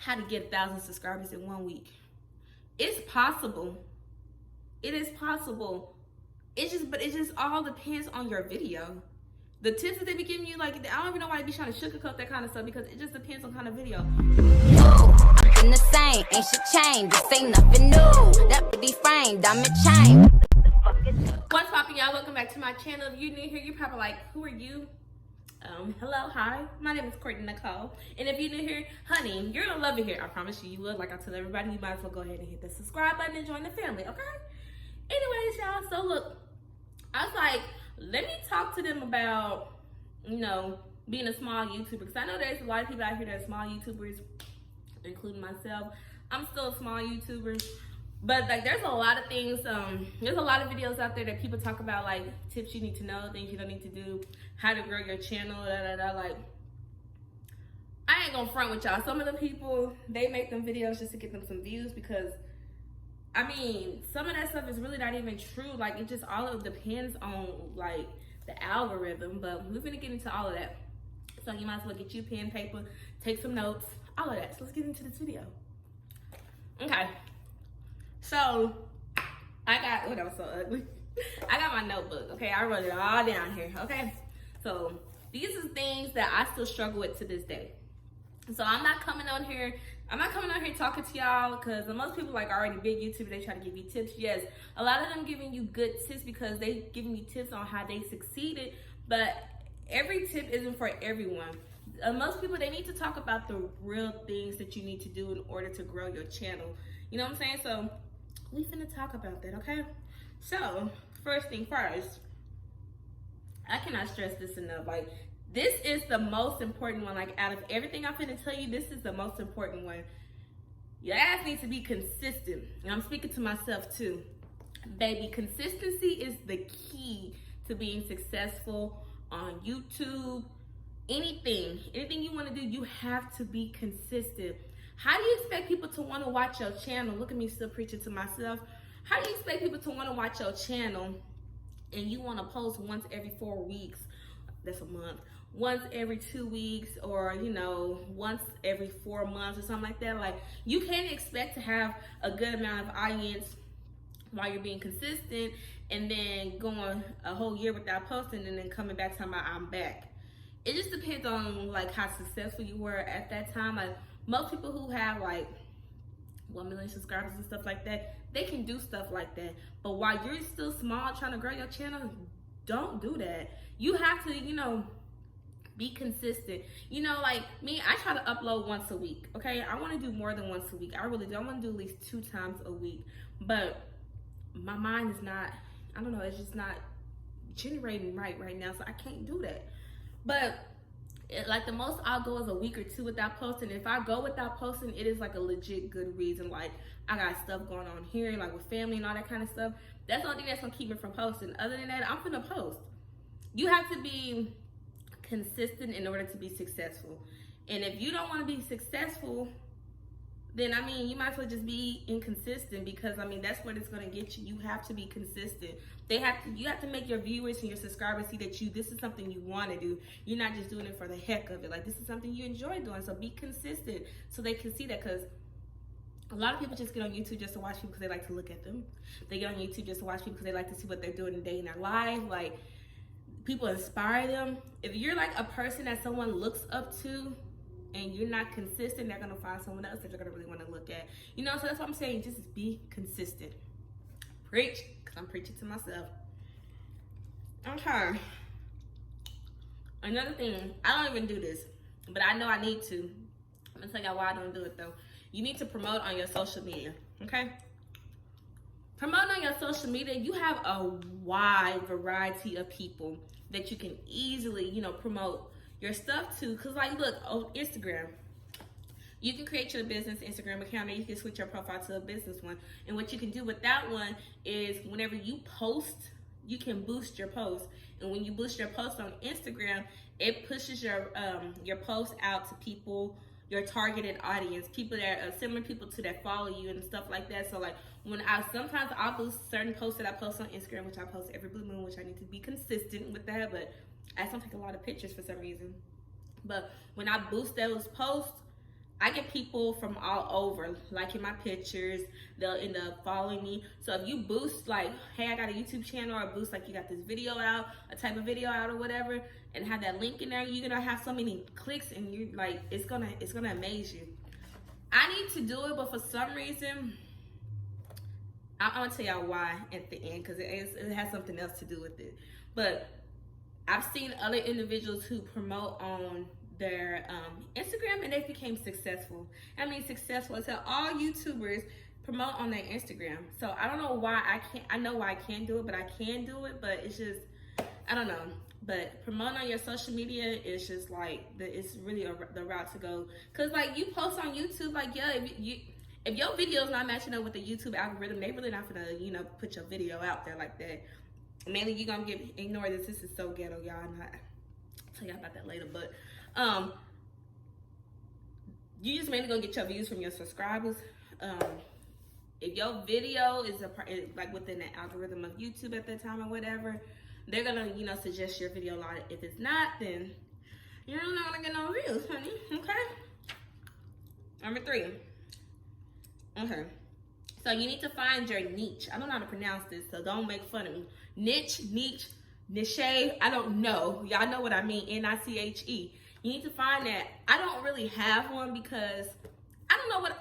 how to get 1,000 subscribers in 1 week. It's possible. It is possible. It just all depends on your video. The tips that they be giving you, like, I don't even know why they be trying to sugarcoat that kind of stuff, because it just depends on kind of video. I'm the same, ain't shit changed. This ain't nothing new. That would be framed, I'm a chain. What's poppin', y'all? Welcome back to my channel. If you're new here, you're probably like, who are you? Hello, hi. My name is Courtney Nicole. And if you're new here, honey, you're gonna love it here. I promise you, you will. Like I tell everybody, you might as well go ahead and hit the subscribe button and join the family, okay? Anyways, y'all, so look, I was like, let me talk to them about, you know, being a small YouTuber. Because I know there's a lot of people out here that are small YouTubers, including myself. I'm still a small YouTuber. But like, there's a lot of things, there's a lot of videos out there that people talk about, like tips you need to know, things you don't need to do, how to grow your channel, like, I ain't gonna front with y'all. Some of the people, they make them videos just to get them some views, because I mean, some of that stuff is really not even true. Like, it just all depends on like the algorithm. But we're gonna get into all of that. So you might as well get you pen, paper, take some notes, all of that. So let's get into this video. Okay. So I got, oh, that was so ugly. I got my notebook, okay? I wrote it all down here, okay? So these are things that I still struggle with to this day. So I'm not coming on here talking to y'all, because most people like already big YouTubers, they try to give you tips. Yes, a lot of them giving you good tips because they giving you tips on how they succeeded, but every tip isn't for everyone. Most people, they need to talk about the real things that you need to do in order to grow your channel. You know what I'm saying? So we finna talk about that, okay? So first thing first, I cannot stress this enough. Like, this is the most important one. Like, out of everything I'm finna tell you, this is the most important one. Your ass needs to be consistent. And I'm speaking to myself too. Baby, consistency is the key to being successful on YouTube. Anything you wanna do, you have to be consistent. How do you expect people to wanna watch your channel? Look at me still preaching to myself. How do you expect people to wanna watch your channel and you wanna post once every 4 weeks? That's a month. Once every 2 weeks, or you know, once every 4 months or something like that. Like, you can't expect to have a good amount of audience while you're being consistent and then going a whole year without posting and then coming back talking about I'm back. It just depends on like how successful you were at that time. Like, most people who have like 1 million subscribers and stuff like that, they can do stuff like that. But while you're still small trying to grow your channel, don't do that. You have to, you know, be consistent. You know, like me, I try to upload once a week, okay? I want to do more than once a week. I really do. I want to do at least 2 times a week. But my mind is not, I don't know, it's just not generating right now, so I can't do that. But like, the most I'll go is a week or 2 without posting. If I go without posting, it is like a legit good reason. Like, I got stuff going on here, like with family and all that kind of stuff. That's the only thing that's gonna keep me from posting. Other than that, I'm gonna post. You have to be consistent in order to be successful. And if you don't want to be successful, then I mean, you might as well just be inconsistent, because I mean, that's what it's going to get you. You have to be consistent. You have to make your viewers and your subscribers see that this is something you want to do. You're not just doing it for the heck of it. Like, this is something you enjoy doing. So be consistent so they can see that, because a lot of people just get on YouTube just to watch people because they like to look at them. They get on YouTube just to watch people because they like to see what they're doing today in their life. Like, people inspire them. If you're like a person that someone looks up to and you're not consistent, they're gonna find someone else that they're gonna really want to look at. You know, so that's what I'm saying. Just be consistent. Preach, because I'm preaching to myself. Okay. Another thing, I don't even do this, but I know I need to. I'm gonna tell y'all why I don't do it though. You need to promote on your social media, okay? Promote on your social media. You have a wide variety of people that you can easily, you know, promote your stuff to. Because like, look, on Instagram, you can create your business Instagram account and you can switch your profile to a business one. And what you can do with that one is, whenever you post, you can boost your post. And when you boost your post on Instagram, it pushes your post out to people, your targeted audience, people that are similar people to that follow you and stuff like that. So like, sometimes I'll boost certain posts that I post on Instagram, which I post every blue moon, which I need to be consistent with that, but I don't take a lot of pictures for some reason. But when I boost those posts, I get people from all over liking my pictures. They'll end up following me. So if you boost like, hey, I got a YouTube channel, or boost like you got this video out, a type of video out or whatever, and have that link in there, you're gonna have so many clicks, and you like it's gonna amaze you. I need to do it, but for some reason, I'm gonna tell y'all why at the end, because it has something else to do with it. But I've seen other individuals who promote on their Instagram, and they became successful. I mean, successful. I tell all YouTubers promote on their Instagram. So I don't know why I can't. I know why I can't do it, but I can do it. But it's just, I don't know. But promoting on your social media is just like it's really the route to go. Cause like you post on YouTube, like yeah, if your video is not matching up with the YouTube algorithm, they really not gonna put your video out there like that. Mainly you gonna ignore this. This is so ghetto, y'all. I'll tell y'all about that later, but you just mainly gonna get your views from your subscribers. If your video is like within the algorithm of YouTube at that time or whatever, they're gonna suggest your video a lot. If it's not, then you're not gonna get no views, honey. Okay. Number 3. Okay. So you need to find your niche. I don't know how to pronounce this, so don't make fun of me. Niche, niche, I don't know. Y'all know what I mean, Niche. You need to find that. I don't really have one because I don't know what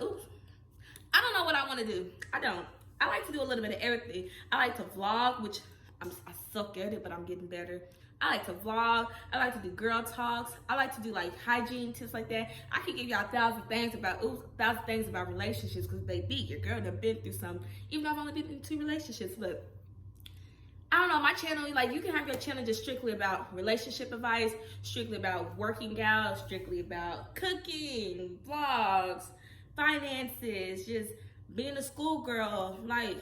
I want to do. I don't. I like to do a little bit of everything. I like to vlog, which I suck at it, but I'm getting better. I like to vlog. I like to do girl talks. I like to do like hygiene tips like that. I can give y'all 1,000 things about relationships, because baby, your girl done been through something. Even though I've only been in 2 relationships, but I don't know, my channel, like you can have your channel just strictly about relationship advice, strictly about working out, strictly about cooking, vlogs, finances, just being a schoolgirl. Like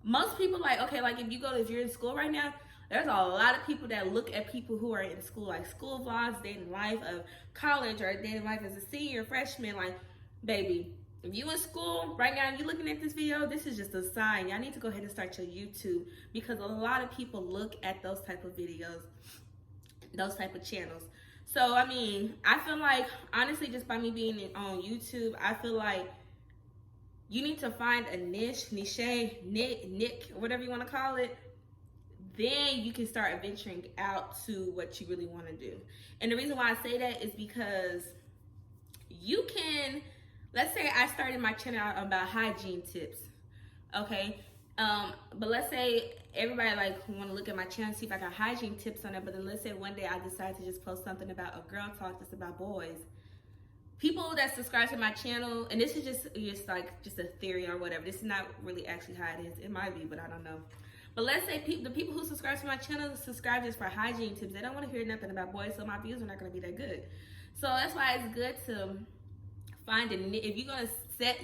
most people, like, okay, like if you're in school right now, there's a lot of people that look at people who are in school, like school vlogs, day in life of college, or day in life as a senior, freshman. Like, baby, if you in school right now and you're looking at this video, this is just a sign. Y'all need to go ahead and start your YouTube, because a lot of people look at those type of videos, those type of channels. So, I mean, I feel like, honestly, just by me being on YouTube, I feel like you need to find a niche, whatever you want to call it. Then you can start venturing out to what you really want to do. And the reason why I say that is because you can, let's say I started my channel out about hygiene tips, okay? But let's say everybody like want to look at my channel, see if I got hygiene tips on it, but then let's say one day I decide to just post something about a girl talk just about boys. People that subscribe to my channel, and this is just a theory or whatever. This is not really actually how it is. It might be, but I don't know. But let's say the people who subscribe to my channel subscribe just for hygiene tips. They don't want to hear nothing about boys, so my views are not going to be that good. So that's why it's good to find if you're going to set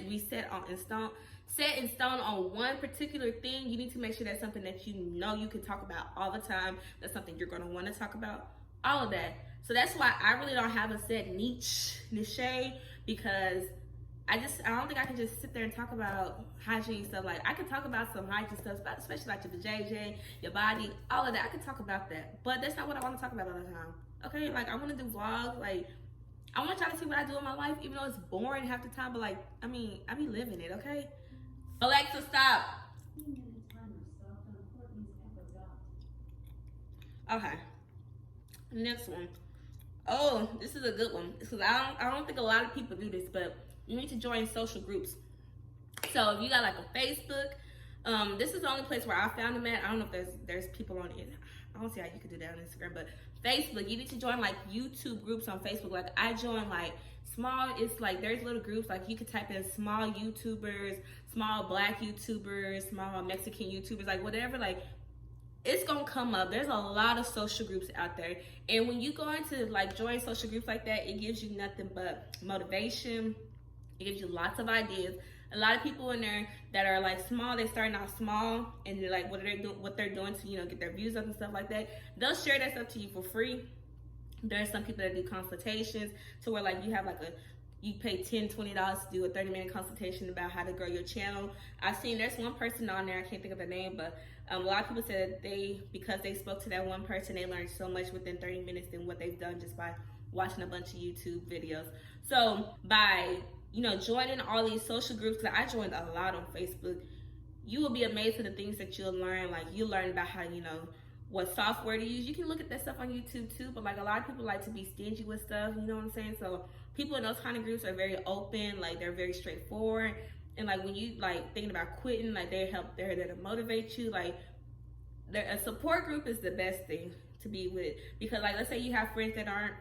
in stone on one particular thing, you need to make sure that's something that you can talk about all the time. That's something you're going to want to talk about, all of that. So that's why I really don't have a set niche, because I don't think I can just sit there and talk about hygiene stuff. Like, I can talk about some hygiene stuff, especially like your JJ, your body, all of that. I can talk about that, but that's not what I want to talk about all the time. Okay, like I want to do vlogs. Like, I want y'all to see what I do in my life, even though it's boring half the time. But like, I mean, I be living it. Okay, Alexa, stop. Okay, next one. Oh, this is a good one, because I don't think a lot of people do this, but you need to join social groups. So if you got like a Facebook, this is the only place where I found them at. I don't know if there's people on it. I don't see how you could do that on Instagram, but Facebook, you need to join like YouTube groups on Facebook. Like I joined like small, it's like there's little groups, like you could type in small YouTubers, small Black YouTubers, small Mexican YouTubers, like whatever, like it's gonna come up. There's a lot of social groups out there, and when you go into like join social groups like that, it gives you nothing but motivation. It gives you lots of ideas. A lot of people in there that are like small, they're starting out small, and they're like what they're doing to get their views up and stuff like that. They'll share that stuff to you for free. There's some people that do consultations to where like you have like you pay $10, $20 to do a 30-minute consultation about how to grow your channel. I've seen there's one person on there, I can't think of the name, but a lot of people said that because they spoke to that one person, they learned so much within 30 minutes than what they've done just by watching a bunch of YouTube videos. So by, you know, joining all these social groups, because I joined a lot on Facebook, you will be amazed at the things that you'll learn. Like, you learn about how, you know, what software to use. You can look at that stuff on YouTube too, but like a lot of people like to be stingy with stuff, you know what I'm saying? So people in those kind of groups are very open, like they're very straightforward. And like when you like thinking about quitting, like they're there to motivate you. Like a support group is the best thing to be with, because like let's say you have friends that aren't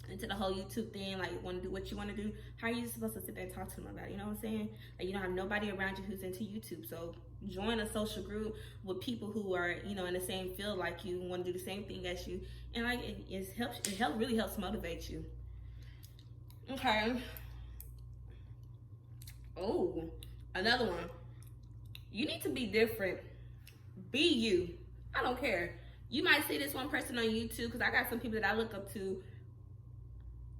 into the whole YouTube thing, like want to do what you want to do. How are you supposed to sit there and talk to them about it? You know what I'm saying? Like you don't have nobody around you who's into YouTube. So join a social group with people who are, you know, in the same field like you, want to do the same thing as you, and like it really helps motivate you. Okay. Oh, another one. You need to be different. Be you. I don't care. You might see this one person on YouTube, because I got some people that I look up to.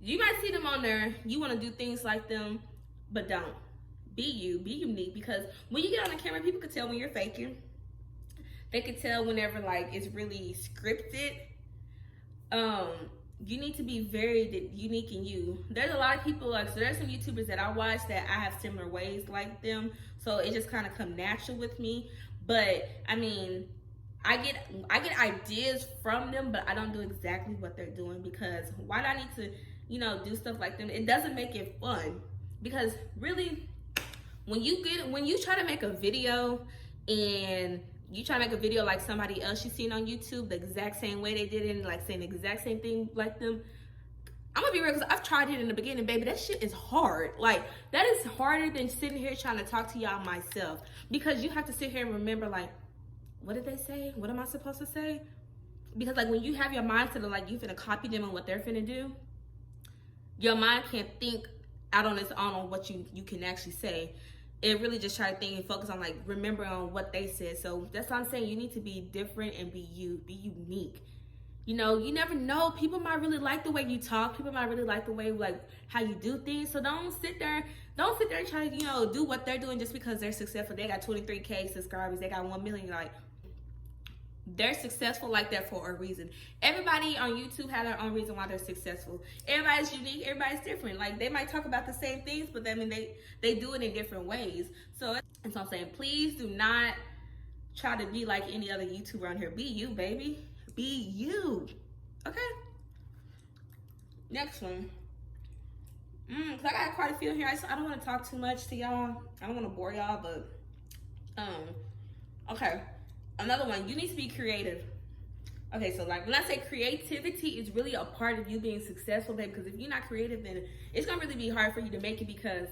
You might see them on there, you want to do things like them, but don't. Be you, be unique, because when you get on the camera, people can tell when you're faking. They can tell whenever like it's really scripted. You need to be very unique in you. There's a lot of people, like, so there's some YouTubers that I watch that I have similar ways like them, so it just kind of come natural with me. But I mean, I get ideas from them, but I don't do exactly what they're doing, because why do I need to, you know, do stuff like them? It doesn't make it fun, because really, when you try to make a video and you try to make a video like somebody else you've seen on YouTube, the exact same way they did it, and like saying the exact same thing like them, I'm gonna be real, because I've tried it in the beginning, baby. That shit is hard. Like, that is harder than sitting here trying to talk to y'all myself, because you have to sit here and remember, like, what did they say? What am I supposed to say? Because like when you have your mindset of like you finna copy them and what they're finna do, your mind can't think out on its own on what you can actually say. It really just try to think and focus on like remember on what they said. So that's what I'm saying. You need to be different and be you, be unique. You know, you never know. People might really like the way you talk. People might really like the way like how you do things. So don't sit there and try to, you know, do what they're doing just because they're successful. They got 23K subscribers. They got 1 million. Like, they're successful like that for a reason. Everybody on YouTube has their own reason why they're successful. Everybody's unique. Everybody's different. Like, they might talk about the same things, but I mean, they do it in different ways. So that's what I'm saying. Please do not try to be like any other YouTuber on here. Be you, baby. Be you. Okay? Next one. Cause I got quite a few here. I don't want to talk too much to y'all. I don't want to bore y'all, but okay. Another one, you need to be creative. Okay, so like when I say creativity is really a part of you being successful, babe, because if you're not creative, then it's gonna really be hard for you to make it, because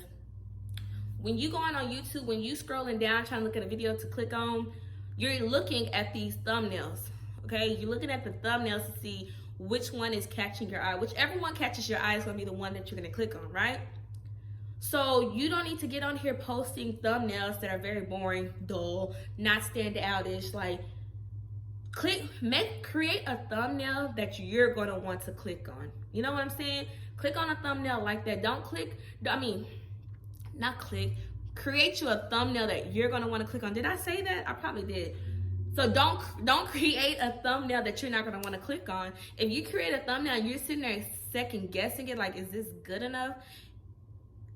when you going on YouTube, when you scrolling down trying to look at a video to click on, you're looking at these thumbnails, okay? You're looking at the thumbnails to see which one is catching your eye. Whichever one catches your eye is gonna be the one that you're gonna click on, right? So you don't need to get on here posting thumbnails that are very boring, dull, not standoutish. Like, create a thumbnail that you're gonna want to click on. You know what I'm saying? Click on a thumbnail like that. Create you a thumbnail that you're gonna want to click on. Did I say that? I probably did. So don't create a thumbnail that you're not gonna want to click on. If you create a thumbnail and you're sitting there second guessing it, like, is this good enough?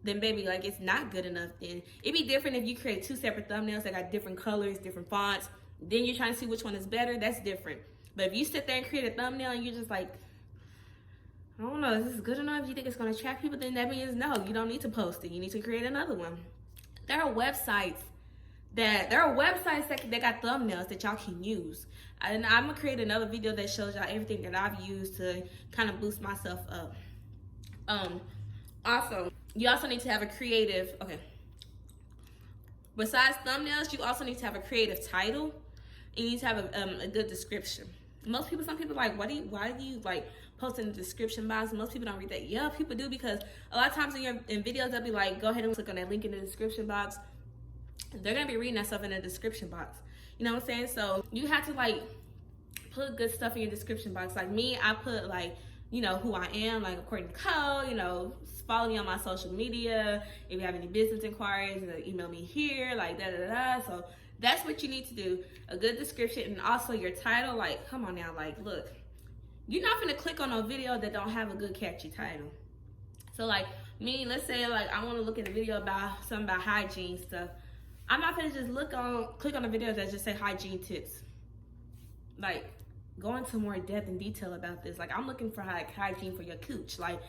Then baby, like, it's not good enough. Then it'd be different if you create 2 separate thumbnails that got different colors, different fonts. Then you're trying to see which one is better. That's different. But if you sit there and create a thumbnail and you're just like, I don't know, is this good enough? You think it's gonna attract people? Then that means no, you don't need to post it. You need to create another one. There are websites that got thumbnails that y'all can use. And I'm gonna create another video that shows y'all everything that I've used to kind of boost myself up. Also, you also need to have a creative, besides thumbnails, you also need to have a creative title. You need to have a good description. Some people like, why do you like post in the description box? Most people don't read that. Yeah, people do, because a lot of times in videos, they'll be like, go ahead and click on that link in the description box. They're gonna be reading that stuff in the description box. You know what I'm saying? So you have to like put good stuff in your description box. Like me, I put like, you know, who I am, like Courtney, you know, follow me on my social media. If you have any business inquiries, email me here, like da. So that's what you need to do. A good description, and also your title. Like, come on now, like, look, you're not gonna click on a video that don't have a good catchy title. So like me, let's say like I want to look at a video about something about hygiene stuff. I'm not gonna just click on a video that just say hygiene tips. Like, go into more depth and detail about this. Like, I'm looking for like hygiene for your cooch. Like,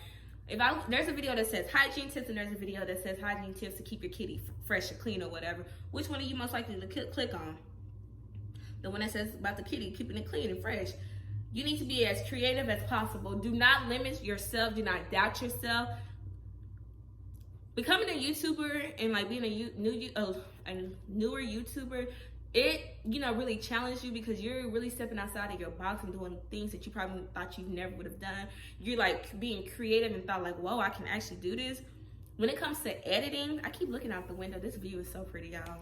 there's a video that says hygiene tips and there's a video that says hygiene tips to keep your kitty fresh or clean or whatever. Which one are you most likely to click on? The one that says about the kitty, keeping it clean and fresh. You need to be as creative as possible. Do not limit yourself. Do not doubt yourself. Becoming a YouTuber and like being a newer YouTuber, it, you know, really challenged you because you're really stepping outside of your box and doing things that you probably thought you never would have done. You're like being creative and thought like, whoa, I can actually do this. When it comes to editing, I keep looking out the window. This view is so pretty, y'all,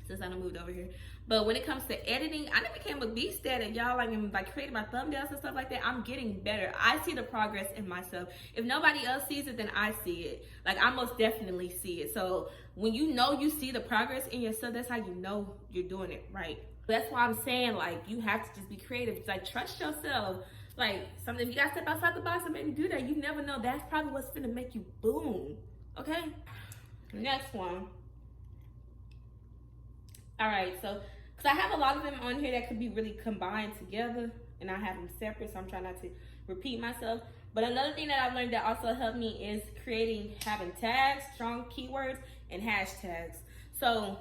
since I done moved over here. But when it comes to editing, I done became a beast at it, y'all. Like, I'm like creating my thumbnails and stuff like that. I'm getting better. I see the progress in myself. If nobody else sees it, then I see it. Like, I most definitely see it. So when you know you see the progress in yourself, that's how you know you're doing it right. That's why I'm saying, like, you have to just be creative. It's like, trust yourself. Like, something, if you gotta step outside the box and maybe do that, you never know. That's probably what's gonna make you boom. Okay? Next one. All right, so because I have a lot of them on here that could be really combined together, and I have them separate, so I'm trying not to repeat myself. But another thing that I've learned that also helped me is having tags, strong keywords, and hashtags. So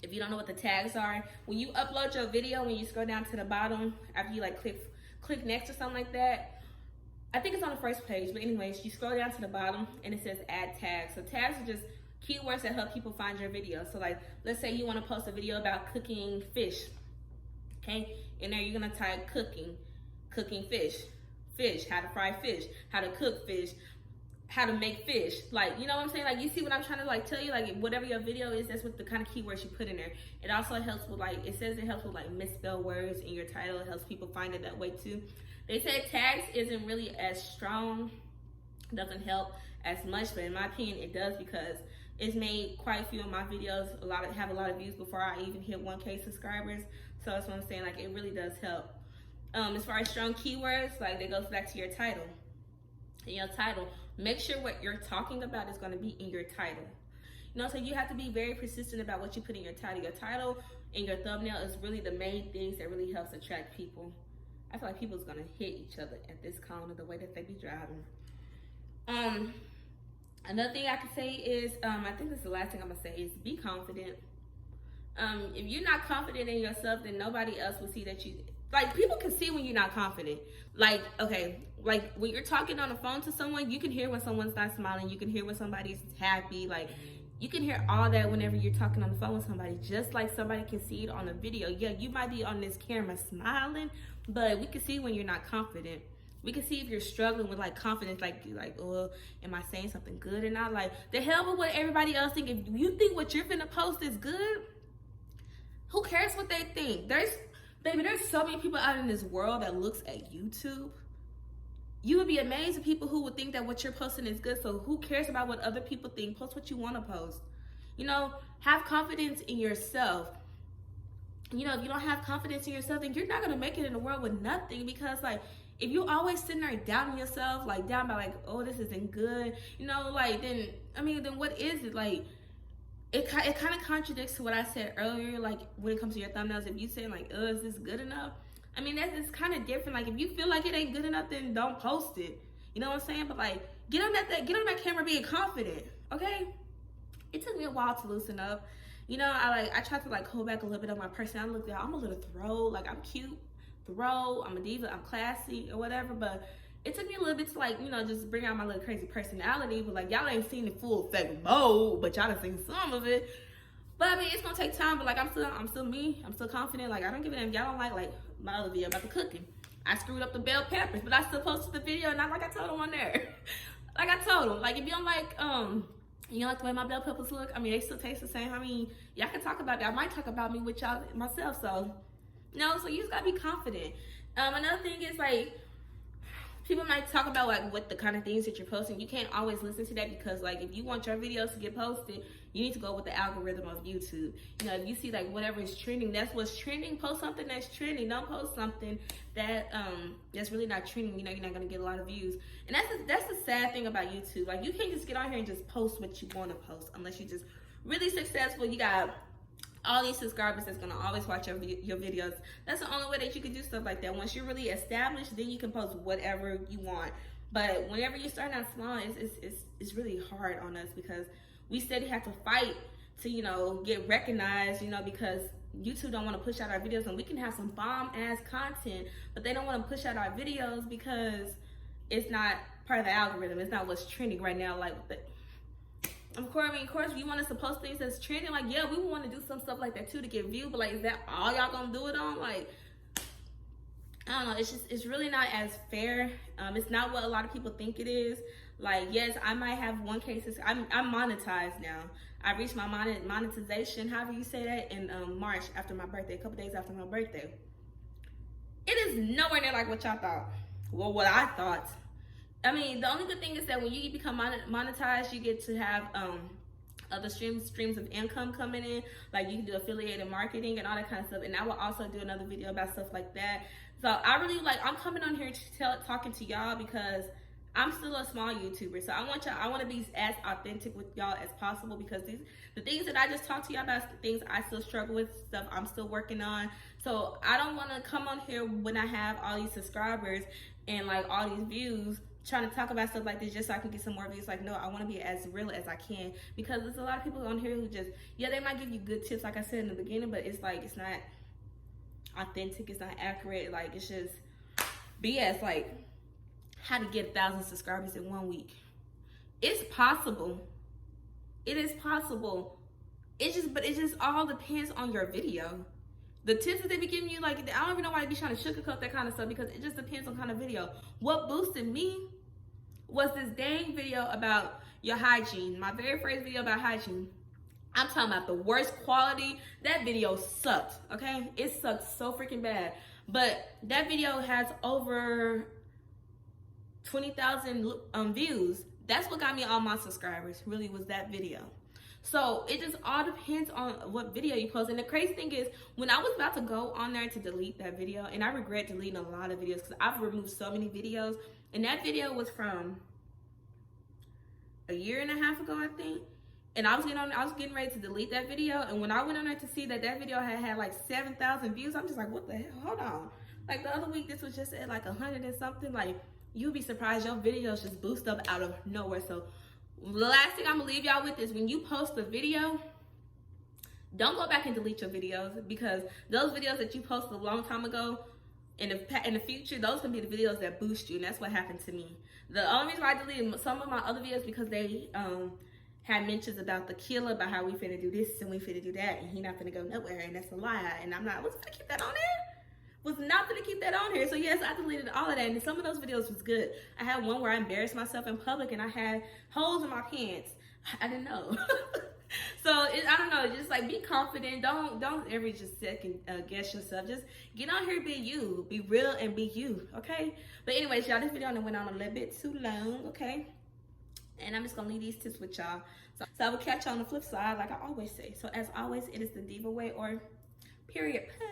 if you don't know what the tags are, when you upload your video, when you scroll down to the bottom, after you like click next or something like that, I think it's on the first page, but anyways, you scroll down to the bottom and it says add tags. So tags are just keywords that help people find your video. So like, let's say you want to post a video about cooking fish. Okay, in there you're gonna type cooking fish, how to fry fish, how to cook fish, how to make fish. Like, you know what I'm saying? Like, you see what I'm trying to like tell you? Like, whatever your video is, that's what the kind of keywords you put in there. It also helps with like, it says it helps with like misspelled words in your title. It helps people find it that way too. They say tags isn't really as strong, doesn't help as much, but in my opinion it does, because it's made quite a few of my videos have a lot of views before I even hit 1K subscribers. So that's what I'm saying, like, it really does help. As far as strong keywords, like, that goes back to your title. In your title, make sure what you're talking about is going to be in your title. You know, so you have to be very persistent about what you put in your title. Your title and your thumbnail is really the main things that really helps attract people. I feel like people's going to hit each other at this corner the way that they be driving. Another thing I can say is, I think this is the last thing I'm gonna say, is be confident. If you're not confident in yourself, then nobody else will see that you, like, people can see when you're not confident. Like, okay, like when you're talking on the phone to someone, you can hear when someone's not smiling, you can hear when somebody's happy, like, you can hear all that whenever you're talking on the phone with somebody, just like somebody can see it on a video. Yeah, you might be on this camera smiling, but we can see when you're not confident. We can see if you're struggling with like confidence, like, oh, am I saying something good or not? Like, the hell with what everybody else think. If you think what you're finna post is good, who cares what they think? There's so many people out in this world that looks at YouTube. You would be amazed at people who would think that what you're posting is good. So who cares about what other people think? Post what you want to post. You know, have confidence in yourself. You know, if you don't have confidence in yourself, then you're not gonna make it in the world with nothing, because like, if you always sitting there doubting yourself, like down by like, oh, this isn't good, you know, like, then what is it? Like, it kind of contradicts to what I said earlier, like when it comes to your thumbnails. If you say like, oh, is this good enough? I mean, that's kind of different. Like, if you feel like it ain't good enough, then don't post it. You know what I'm saying? But like, get on that camera being confident, okay? It took me a while to loosen up. You know, I tried to like hold back a little bit of my personality. I'm a little throw, like I'm cute. I'm a diva, I'm classy or whatever, but it took me a little bit to like, you know, just bring out my little crazy personality. But like, y'all ain't seen the full effect mode, but y'all done seen some of it. But I mean, it's gonna take time. But like, I'm still me. I'm still confident. Like, I don't give a damn if y'all don't like my other video about the cooking. I screwed up the bell peppers, but I still posted the video, not like I told them on there. Like I told them, like, if you don't like the way my bell peppers look, I mean, they still taste the same. I mean, y'all can talk about that. I might talk about me with y'all myself. So. No, so you just gotta be confident. Another thing is like, people might talk about like what the kind of things that you're posting. You can't always listen to that, because like if you want your videos to get posted, you need to go with the algorithm of YouTube. You know, if you see like whatever is trending, that's what's trending. Post something that's trending. Don't post something that that's really not trending. You know, you're not gonna get a lot of views. And that's the sad thing about YouTube. Like, you can't just get on here and just post what you want to post unless you're just really successful. You got all these subscribers that's gonna always watch your videos. That's the only way that you can do stuff like that. Once you're really established, then you can post whatever you want. But whenever you start out small, it's really hard on us, because we steady have to fight to, you know, get recognized, you know, because YouTube don't want to push out our videos, and we can have some bomb ass content, but they don't want to push out our videos because it's not part of the algorithm. It's not what's trending right now. Like, of course, you want us to post things that's trending. Like, yeah, we want to do some stuff like that too to get viewed. But like, is that all y'all gonna do it on? Like, I don't know. It's really not as fair. It's not what a lot of people think it is. Like, yes, I might have one case. I'm monetized now. I reached my monetization, however you say that, in March after my birthday, a couple days after my birthday. It is nowhere near like what y'all thought. Well, what I thought. I mean, the only good thing is that when you become monetized, you get to have other streams of income coming in. Like, you can do affiliated marketing and all that kind of stuff. And I will also do another video about stuff like that. So I really I'm coming on here talking to y'all because I'm still a small YouTuber. So I want to be as authentic with y'all as possible, because the things that I just talked to y'all about, the things I still struggle with, stuff I'm still working on. So I don't want to come on here when I have all these subscribers and like all these views, trying to talk about stuff like this just so I can get some more views. Like, no, I want to be as real as I can, because there's a lot of people on here who just, yeah, they might give you good tips, like I said in the beginning, but it's like, it's not authentic, it's not accurate. Like, it's just BS. Like, how to get 1,000 subscribers in 1 week. It's possible. It is possible. It just all depends on your video. The tips that they be giving you, like, I don't even know why they be trying to sugarcoat that kind of stuff, because it just depends on kind of video. What boosted me was this dang video about your hygiene. My very first video about hygiene. I'm talking about the worst quality. That video sucked, okay? It sucked so freaking bad. But that video has over 20,000 views. That's what got me all my subscribers, really, was that video. So it just all depends on what video you post. And the crazy thing is, when I was about to go on there to delete that video, and I regret deleting a lot of videos because I've removed so many videos, and that video was from a year and a half ago, I think. And I was getting ready to delete that video, and when I went on there to see that video had like 7,000 views, I'm just like, what the hell? Hold on. Like, the other week, this was just at like 100 and something. Like, you'd be surprised, your videos just boost up out of nowhere. So the last thing I'm gonna leave y'all with is, when you post a video, don't go back and delete your videos, because those videos that you posted a long time ago, in the future, those can be the videos that boost you. And that's what happened to me. The only reason why I deleted some of my other videos, because they had mentions about the killer, about how we finna do this and we finna do that, and he not finna go nowhere, and that's a lie. And I'm not, was finna keep that on there? Was not gonna keep that on here. So yes, I deleted all of that, and some of those videos was good. I had one where I embarrassed myself in public and I had holes in my pants. I didn't know. So I don't know, just like, be confident. Don't ever just second guess yourself. Just get on here, be you, be real, and be you. Okay. But anyways, y'all, this video went on a little bit too long. Okay. And I'm just gonna leave these tips with y'all. So I will catch you on the flip side, like I always say. So as always, it is the diva way, or period. Poo.